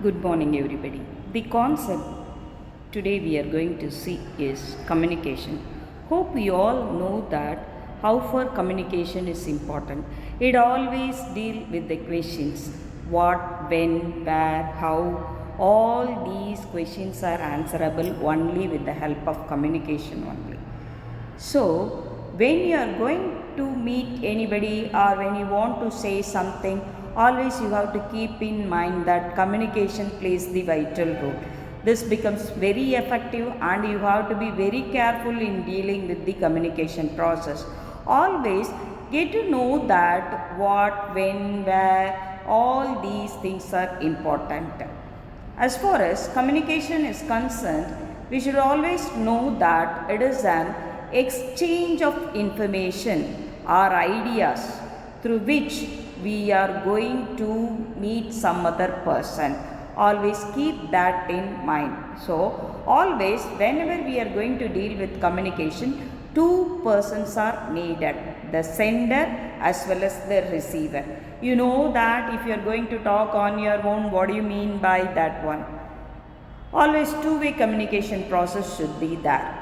Good morning, everybody. The concept today we are going to see is communication. Hope we all know that how far communication is important. It always deal with the questions what, when, where, how. All these questions are answerable only with the help of communication only. So, when you are going to meet anybody or when you want to say something, always you have to keep in mind that communication plays the vital role. This becomes very effective and you have to be very careful in dealing with the communication process. Always get to know that what, when, where, all these things are important. As far as communication is concerned, we should always know that it is an exchange of information or ideas through which we are going to meet some other person. Always keep that in mind. So, always whenever we are going to deal with communication, two persons are needed, the sender as well as the receiver. You know that if you are going to talk on your own, what do you mean by that one? Always two-way communication process should be there.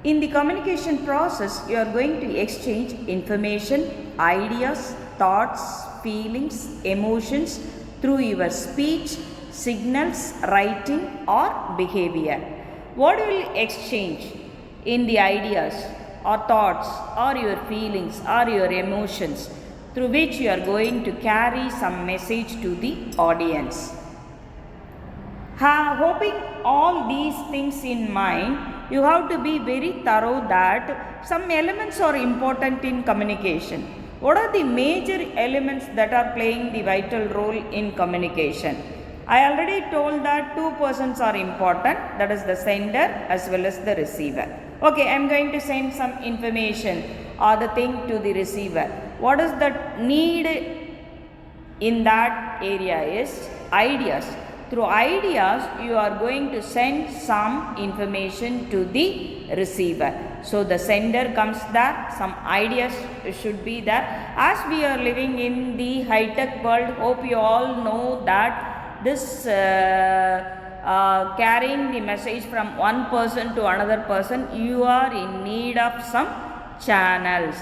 In the communication process, you are going to exchange information, ideas, thoughts, feelings, emotions through your speech, signals, writing or behavior. What will you exchange in the ideas or thoughts or your feelings or your emotions through which you are going to carry some message to the audience? Hoping all these things in mind, you have to be very thorough that some elements are important in communication. What are the major elements that are playing the vital role in communication? I already told that two persons are important, that is the sender as well as the receiver. Okay, I am going to send some information or the thing to the receiver. What is the need in that area is ideas. Through ideas, you are going to send some information to the receiver. So, the sender comes there, some ideas should be there. As we are living in the high-tech world, hope you all know that this carrying the message from one person to another person, you are in need of some channels.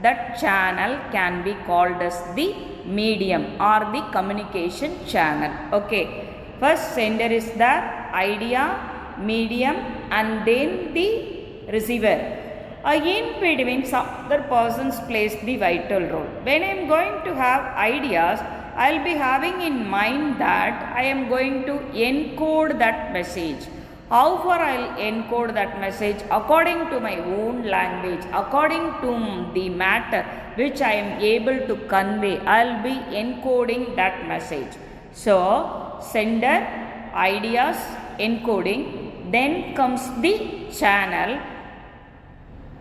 That channel can be called as the medium or the communication channel. Okay. First sender is the idea, medium and then the receiver. In between some other persons plays the vital role. When I am going to have ideas, I will be having in mind that I am going to encode that message. How far I will encode that message according to my own language, according to the matter which I am able to convey, I will be encoding that message. So, sender, ideas, encoding, then comes the channel,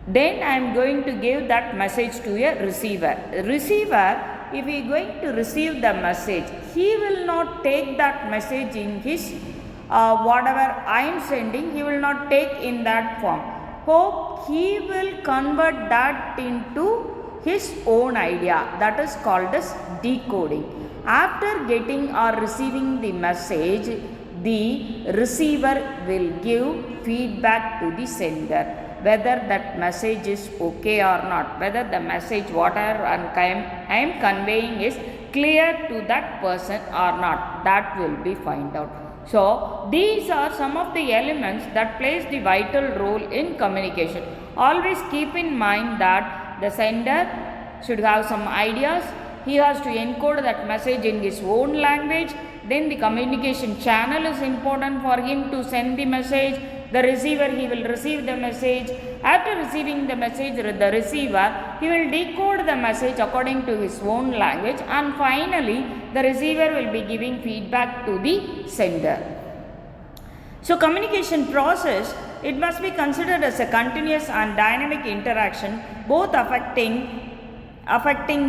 then I am going to give that message to a receiver. Receiver, if he is going to receive the message, he will not take that message in his whatever I am sending, he will not take in that form. Hope he will convert that into his own idea, that is called as decoding. After getting or receiving the message, the receiver will give feedback to the sender, whether that message is okay or not, whether the message whatever I am conveying is clear to that person or not, that will be find out. So, these are some of the elements that plays the vital role in communication. Always keep in mind that the sender should have some ideas, he has to encode that message in his own language, then the communication channel is important for him to send the message, the receiver he will receive the message, after receiving the message the receiver he will decode the message according to his own language and finally the receiver will be giving feedback to the sender. So, communication process, it must be considered as a continuous and dynamic interaction both affecting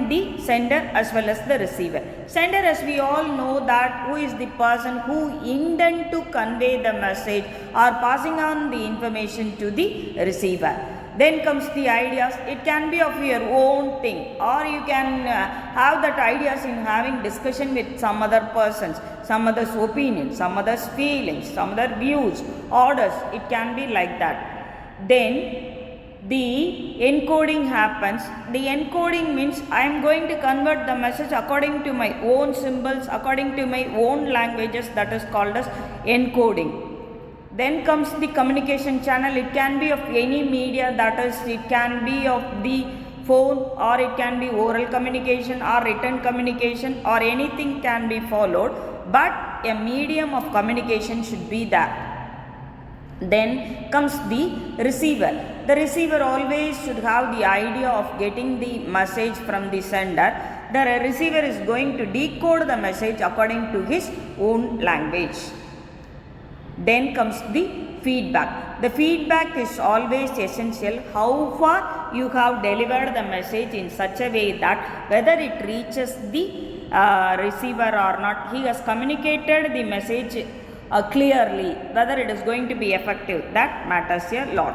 the sender as well as the receiver. Sender, as we all know that who is the person who intend to convey the message or passing on the information to the receiver. Then comes the ideas. It can be of your own thing, or you can have that ideas in having discussion with some other persons, some others' opinions, some others' feelings, some other views, orders. It can be like that. Then the encoding happens. The encoding means I am going to convert the message according to my own symbols, according to my own languages. That is called as encoding. Then comes the communication channel. It can be of any media, that is, it can be of the phone, or it can be oral communication or written communication, or anything can be followed, but a medium of communication should be there. Then comes the receiver. The receiver always should have the idea of getting the message from the sender. The receiver is going to decode the message according to his own language. Then comes the feedback. The feedback is always essential. How far you have delivered the message in such a way that whether it reaches the receiver or not, he has communicated the message clearly, whether it is going to be effective, that matters a lot.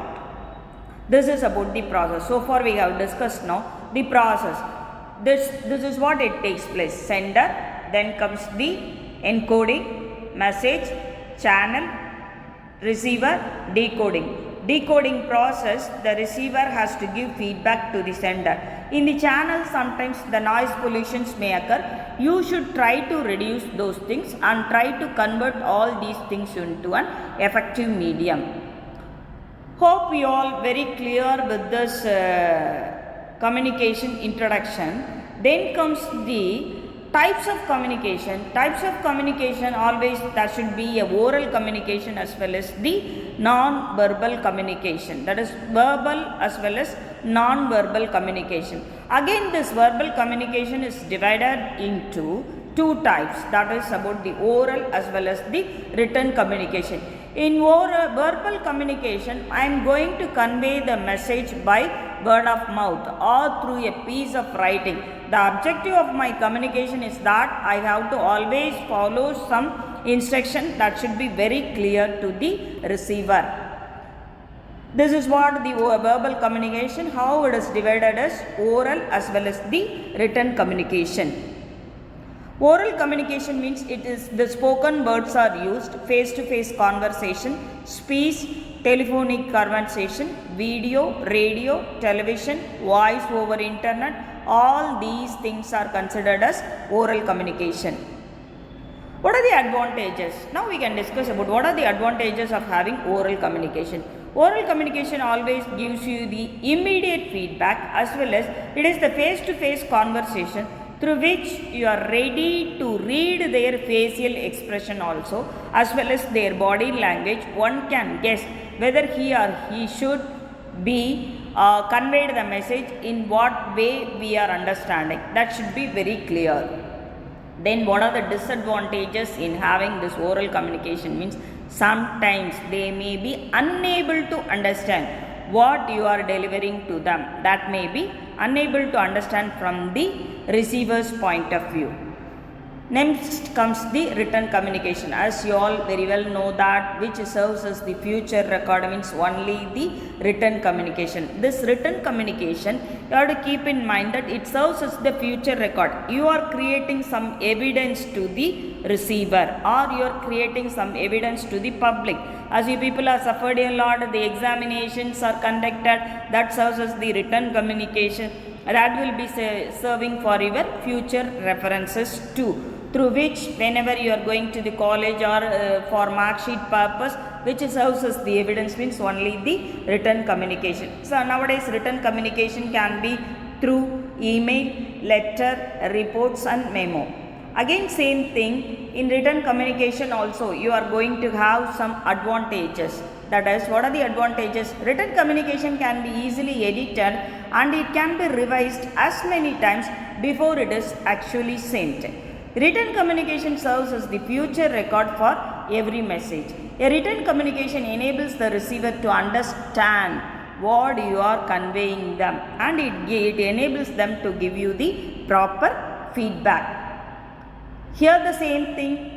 This is about the process. So far we have discussed now the process. This is what it takes place. Sender, then comes the encoding, message, channel, receiver, decoding. Decoding process, the receiver has to give feedback to the sender. In the channel, sometimes the noise pollutions may occur. You should try to reduce those things and try to convert all these things into an effective medium. Hope you all very clear with this communication introduction. Then comes the types of communication. Types of communication, always there should be a oral communication as well as the non-verbal communication. That is verbal as well as non-verbal communication. Again, this verbal communication is divided into two types. That is about the oral as well as the written communication. In verbal communication, I am going to convey the message by word of mouth or through a piece of writing. The objective of my communication is that I have to always follow some instruction that should be very clear to the receiver. This is what the verbal communication, how it is divided as oral as well as the written communication. Oral communication means it is the spoken words are used, face-to-face conversation, speech, telephonic conversation, video, radio, television, voice over internet. All these things are considered as oral communication. What are the advantages? Now we can discuss about what are the advantages of having oral communication. Oral communication always gives you the immediate feedback, as well as it is the face-to-face conversation through which you are ready to read their facial expression also, as well as their body language. One can guess whether he or he should be conveyed the message in what way we are understanding. That should be very clear. Then what are the disadvantages in having this oral communication means sometimes they may be unable to understand what you are delivering to them. That may be unable to understand from the receiver's point of view. Next comes the written communication. As you all very well know, that which serves as the future record means only the written communication. This written communication, you have to keep in mind that it serves as the future record. You are creating some evidence to the receiver, or you are creating some evidence to the public. As you people are suffered a lot, the examinations are conducted, that serves as the written communication. That will be serving for your future references too, through which whenever you are going to the college or for mark sheet purpose, which serves as the evidence means only the written communication. So nowadays written communication can be through email, letter, reports and memo. Again same thing, in written communication also you are going to have some advantages. That is, what are the advantages? Written communication can be easily edited and it can be revised as many times before it is actually sent. Written communication serves as the future record for every message. A written communication enables the receiver to understand what you are conveying them, and it enables them to give you the proper feedback. Here the same thing,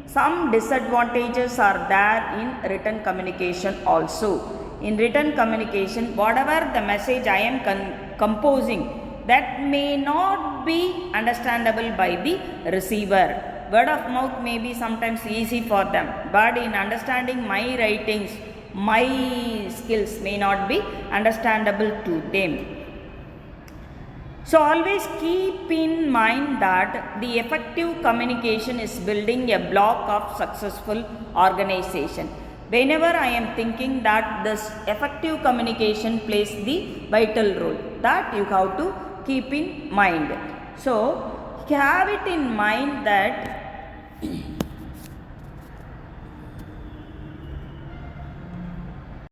some disadvantages are there in written communication also. in written communication, whatever the message I am composing, that may not be understandable by the receiver. Word of mouth may be sometimes easy for them, but in understanding my writings, my skills may not be understandable to them. So always keep in mind that the effective communication is building a block of successful organization. Whenever I am thinking that this effective communication plays the vital role, that you have to keep in mind. So have it in mind that